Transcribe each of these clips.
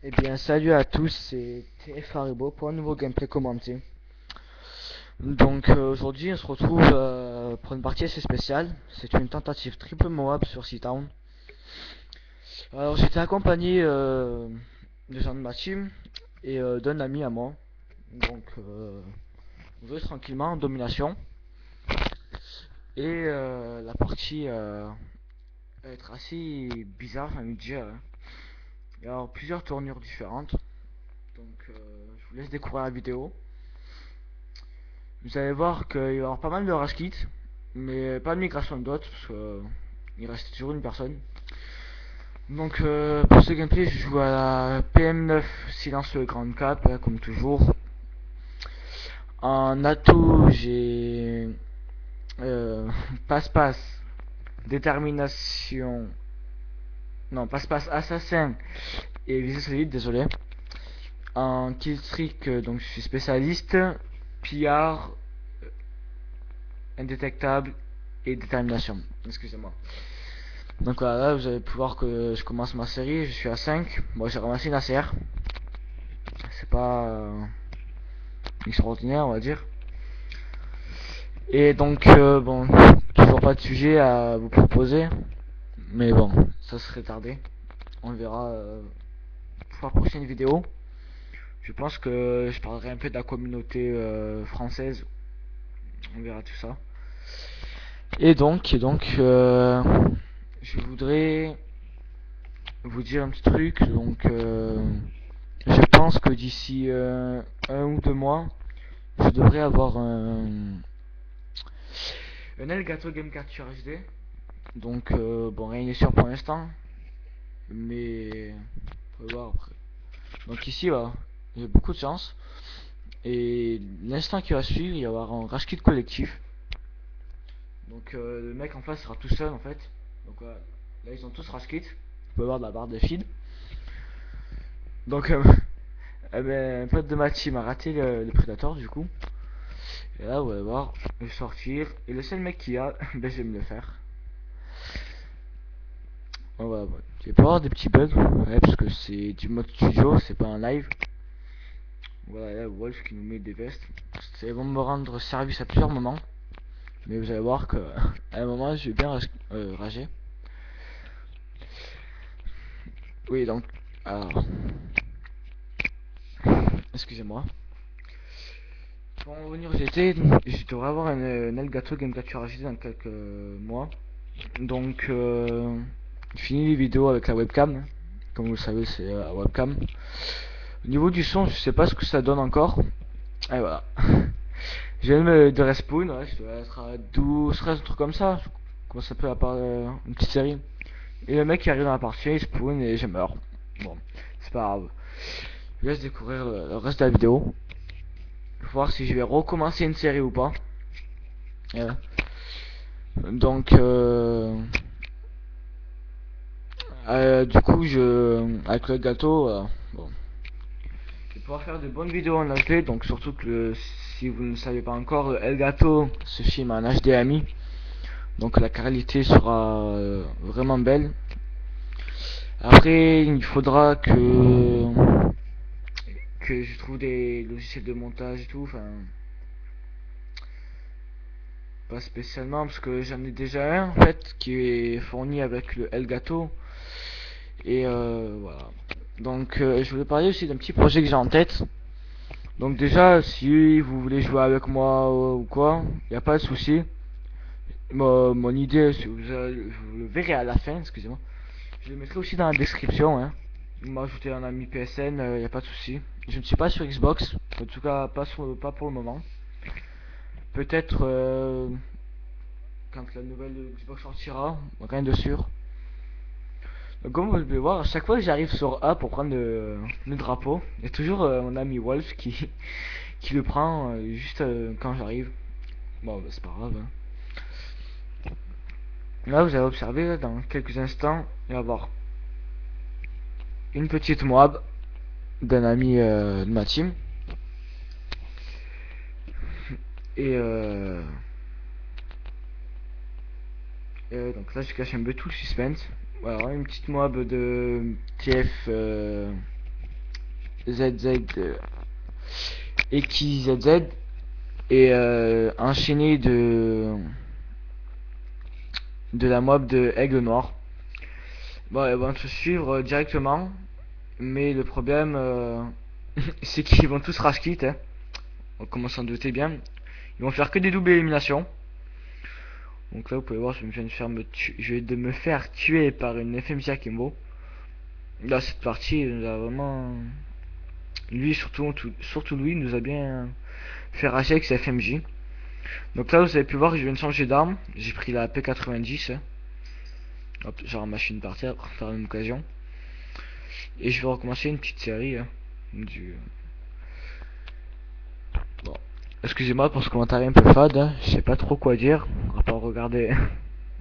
Eh bien, salut à tous, c'est TF Haribo pour un nouveau gameplay commenté. Donc aujourd'hui, on se retrouve pour une partie assez spéciale. C'est une tentative triple Moab sur Seatown. Alors, j'étais accompagné de gens de ma team et d'un ami à moi. Donc, on jouait tranquillement en domination. Et la partie va être assez bizarre, j'ai envie de dire, hein. Il y a alors plusieurs tournures différentes. Donc, je vous laisse découvrir la vidéo. Vous allez voir qu'il va y avoir pas mal de rush kits, mais pas de migration de dots, parce que il reste toujours une personne. Donc pour ce gameplay, je joue à la PM9 silencieux Grand Cap, hein, comme toujours. En atout, j'ai euh, passe-passe, détermination, non, passe-passe, assassin et visée solide, désolé. En killstreak, donc je suis spécialiste, pillard, indétectable et détermination. Excusez-moi. Donc voilà, là vous allez pouvoir que je commence ma série, je suis à 5. Moi j'ai ramassé une ACR. C'est pas extraordinaire on va dire. Et donc bon, toujours pas de sujet à vous proposer. Mais bon, ça serait tardé. On verra pour la prochaine vidéo. Je pense que je parlerai un peu de la communauté française. On verra tout ça. Et donc, je voudrais vous dire un petit truc. Donc, je pense que d'ici 1 ou 2 mois, je devrais avoir un Elgato Game Capture HD. Donc, bon, rien n'est sûr pour l'instant. Mais, on va voir après. Donc, ici, voilà, j'ai beaucoup de chance. Et l'instant qui va suivre, il va y avoir un rush kit collectif. Donc, le mec en face sera tout seul en fait. Donc, voilà, là, ils ont tous rush kit. Vous pouvez voir de la barre de feed. Donc, eh ben, un pote de ma team a raté le Predator du coup. Et là, vous allez voir, je vais sortir. Et le seul mec qui a, ben, je vais me le faire. Ouais, voilà, ouais. Il peut y avoir des petits bugs, ouais, parce que c'est du mode studio, c'est pas un live. Voilà, là, Wolf qui nous met des vestes. Ils vont me rendre service à plusieurs moments. Mais vous allez voir que à un moment, je vais bien rager. Oui, donc, alors, excusez-moi. Pour en revenir au GT, je devrais avoir un Elgato Game Capture HD dans quelques mois. Donc, je finis les vidéos avec la webcam. Comme vous le savez, c'est la webcam. Au niveau du son, je sais pas ce que ça donne encore. Et voilà. J'ai même de Respawn, ouais, je dois être à 12, 13, un truc comme ça. Comment ça peut à part une petite série. Et le mec qui arrive dans la partie, il spawn et je meurs. Bon, c'est pas grave. Je laisse découvrir le reste de la vidéo. Voir si je vais recommencer une série ou pas. Yeah. Donc, du coup, avec le gâteau, bon, je vais pouvoir faire de bonnes vidéos en HD. Donc, surtout que si vous ne savez pas encore, Elgato se filme en HDMI. Donc, la qualité sera vraiment belle. Après, il faudra que je trouve des logiciels de montage et tout. Enfin, pas spécialement parce que j'en ai déjà un en fait qui est fourni avec le Elgato. Et voilà. Donc, je voulais parler aussi d'un petit projet que j'ai en tête. Donc déjà, si vous voulez jouer avec moi ou quoi, il n'y a pas de souci. Mon idée, vous le verrez à la fin, excusez-moi. Je le mettrai aussi dans la description, hein. Vous m'ajoutez un ami PSN, il n'y a pas de souci. Je ne suis pas sur Xbox, en tout cas pas pour le moment. Peut-être quand la nouvelle Xbox sortira, rien de sûr. Donc, comme vous pouvez voir, à chaque fois que j'arrive sur A pour prendre le drapeau, il y a toujours mon ami Wolf qui le prend juste quand j'arrive. Bon, bah, c'est pas grave, hein. Là, vous allez observer, dans quelques instants, il va y avoir une petite Moab d'un ami de ma team. Et donc là, je cache un peu tout le suspense. Voilà, une petite Moab de TF ZZ XYZZ et enchaîné de la mob de Aigle Noir. Bon, elles vont se suivre directement, mais le problème c'est qu'ils vont tous rage quit, hein. On commence à en douter bien. Ils vont faire que des doubles éliminations. Donc là vous pouvez voir, je viens de faire je vais de me faire tuer par une FMJ Akimbo. Là cette partie nous a vraiment, lui surtout lui nous a bien fait rager avec sa FMJ. Donc là vous avez pu voir que je viens de changer d'arme. J'ai pris la P90, hein. Hop, genre machine par terre pour faire une occasion. Et je vais recommencer une petite série, hein, bon, excusez-moi pour ce commentaire un peu fade, hein. Je sais pas trop quoi dire, à part regarder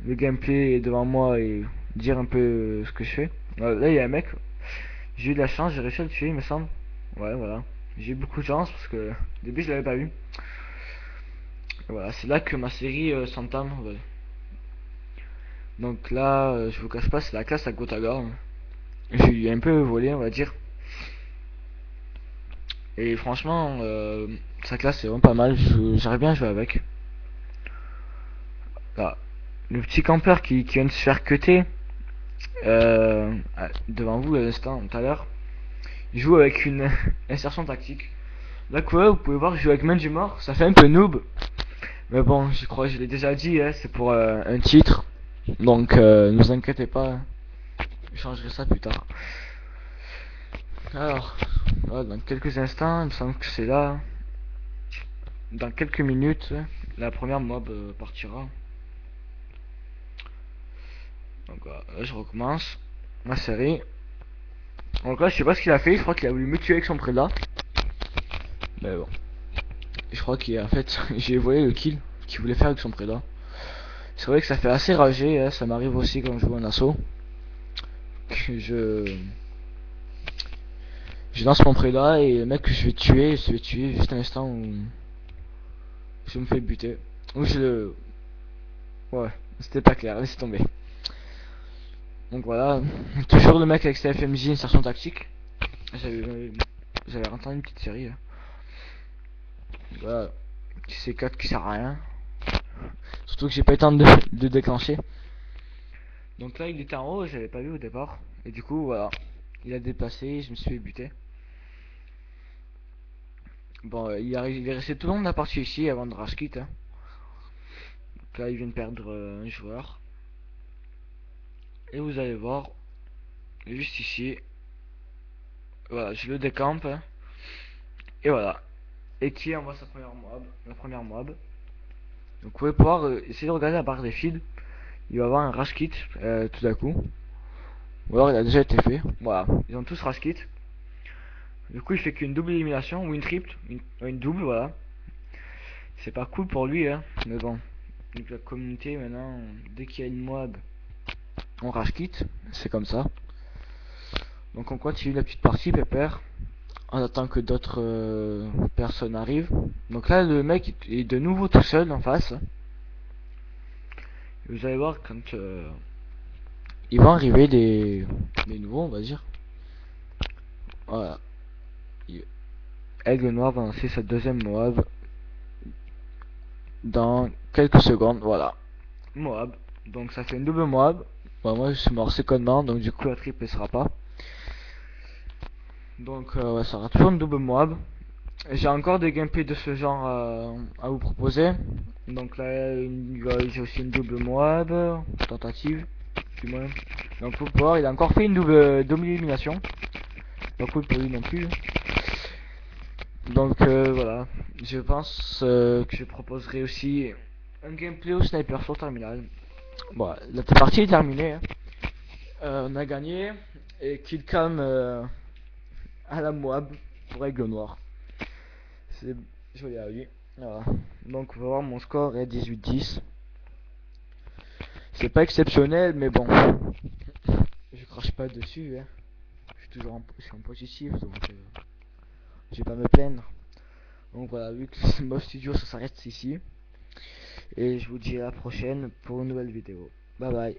le gameplay devant moi et dire un peu ce que je fais. Là il y a un mec, j'ai eu de la chance, j'ai réussi à le tuer il me semble. Ouais voilà, j'ai eu beaucoup de chance parce que au début je l'avais pas vu. Et voilà, c'est là que ma série s'entame. Ouais. Donc là, je vous cache pas, c'est la classe à Gotaga, hein. J'ai un peu volé on va dire. Et franchement, sa classe c'est vraiment pas mal, j'arrive bien à jouer avec. Là, le petit campeur qui vient de se faire cutter devant vous à l'instant tout à l'heure, il joue avec une insertion tactique. Là quoi, vous pouvez voir que je joue avec main du mort, ça fait un peu noob. Mais bon, je crois que je l'ai déjà dit, hein, c'est pour un titre. Donc ne vous inquiétez pas, je changerai ça plus tard. Alors, voilà, dans quelques instants, il me semble que c'est là. Dans quelques minutes, la première mob partira. Donc voilà, là je recommence ma série. Donc là je sais pas ce qu'il a fait, je crois qu'il a voulu me tuer avec son prélat. Mais bon. Je crois qu'il a en fait j'ai voyé le kill qu'il voulait faire avec son prélat. C'est vrai que ça fait assez rager, hein, ça m'arrive aussi quand je joue en assaut. Que je lance mon prélat et le mec que je vais tuer juste à l'instant où je me fais buter. Ou je le. Ouais, c'était pas clair, laissez tomber. Donc voilà, toujours le mec avec sa FMJ, une station tactique. J'avais entendu une petite série. Hein. Voilà, C4 qui sert à rien. Surtout que j'ai pas eu le temps de déclencher. Donc là il était en haut, j'avais pas vu au départ. Et du coup voilà, il a déplacé, je me suis fait buter. Bon, il est resté tout le long de la partie ici avant de rage quit. Hein. Donc là il vient de perdre un joueur. Et vous allez voir, juste ici, voilà, je le décampe. Hein. Et voilà. Et qui envoie sa première mob, la première mob. Donc vous pouvez pouvoir essayer de regarder la barre des feeds. Il va avoir un rage quit tout d'un coup. Ou alors il a déjà été fait. Voilà, ils ont tous rage quit. Du coup il fait qu'une double élimination ou une triple, une double voilà. C'est pas cool pour lui hein, mais bon. Donc la communauté maintenant, dès qu'il y a une mob, on rage quit, c'est comme ça. Donc on continue la petite partie pépère. On attend que d'autres personnes arrivent. Donc là le mec est de nouveau tout seul en face. Et vous allez voir quand il va arriver des nouveaux on va dire. Voilà. Aigle Noir va lancer sa deuxième Moab dans quelques secondes. Voilà. Moab. Donc ça fait une double Moab. Bon, moi je suis mort secondement, donc du coup la triple ne sera pas. Donc ouais, ça sera toujours une double Moab. J'ai encore des gameplays de ce genre à vous proposer. Donc là j'ai aussi une double Moab. Tentative. Du moins. Donc faut voir, il a encore fait une double élimination. Pas cool pour lui non plus. Donc voilà, je pense que je proposerai aussi un gameplay au sniper sur terminal. Bon, la partie est terminée. Hein. On a gagné et killcam à la Moab pour Aigle Noir. C'est joli à lui. Voilà. Donc on va voir mon score est 18-10. C'est pas exceptionnel mais bon. Je crache pas dessus. Hein. Je suis en positif donc je vais pas me plaindre. Donc voilà, vu que c'est Mob Studio, ça s'arrête ici. Et je vous dis à la prochaine pour une nouvelle vidéo. Bye bye.